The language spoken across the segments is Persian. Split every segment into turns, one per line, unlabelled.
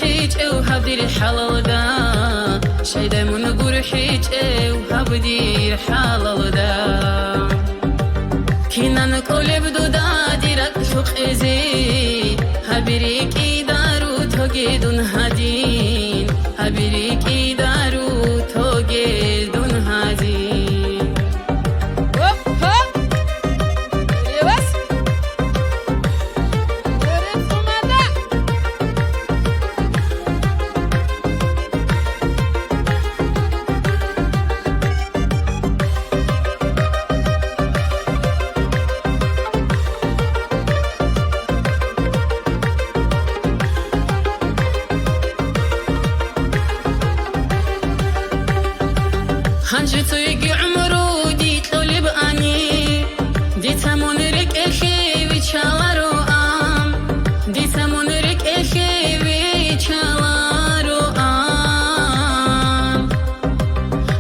قرحيج او هبدير حلال دا شايدمون قرحيج او هبدير حلال دا كينان كولي بدو دا ديرك شوق ازي هبريكي دارو توجدون هادين هبريكي دارو توجدون هادين هنجتو يجي عمرو ديت لو لباني ديت همون رك اخي ويشالارو ام ديت همون رك اخي ويشالارو ام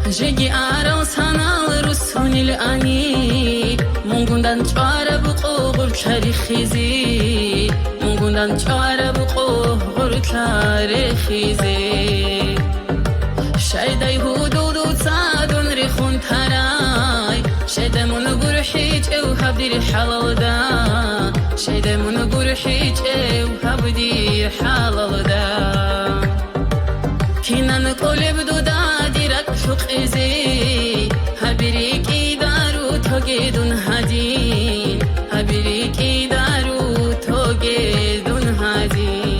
جيجي ارو سانال رسوني لاني مونغوندان چوارا بقوغل تاريخيزي مونغوندان چوارا بقوغل تاريخيزي شايداي هودو تصادون ريخون تراي شايدمون قرحيج او هبدير حلال دا شايدمون قرحيج او هبدير حلال دا كينان كولي بدو دا ديرك شوق ازي هبريكي دارو توجدون هادين هبريكي دارو توجدون هادين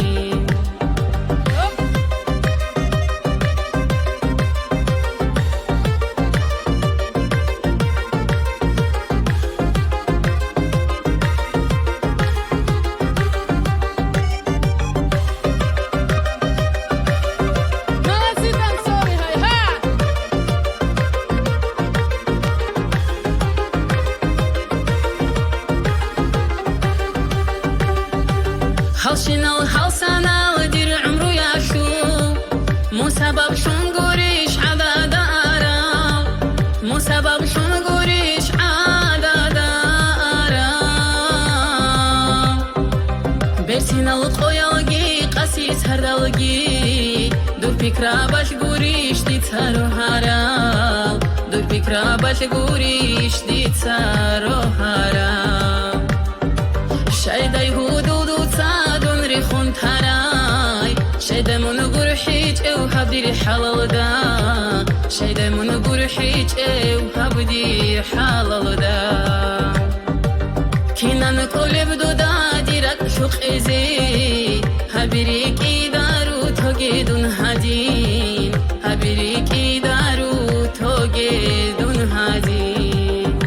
هالشنال هالسنال دير عمرو ياشو مو سبب شون قريش عدد آرام مو سبب شون قريش عدد آرام برسين القويلقي قسيس هردلقي دور فكرة باش قريش دي تسارو هارام دور فكرة باش قريش دي تسارو هارام شايداي هودو تصادون ريخون تراي شايدمون قرحيج او هبدير حلال دا شايدمون قرحيج او هبدير حلال دا كينان كولي بدو دا ديرك شوق ازي هبريكي دارو توجدون هادين هبريكي دارو توجدون هادين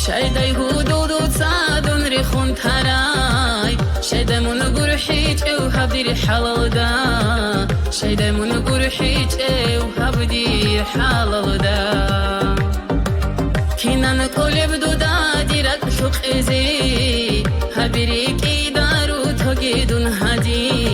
شايداي هودو تصادون ريخون تراي شايدمون قرحيج او هبدير حلال دا شايدمون قرحيج او هبدير حلال دا كينان كولي بدو دا ديرك شوق ازي هبريكي دارو توجدون هادين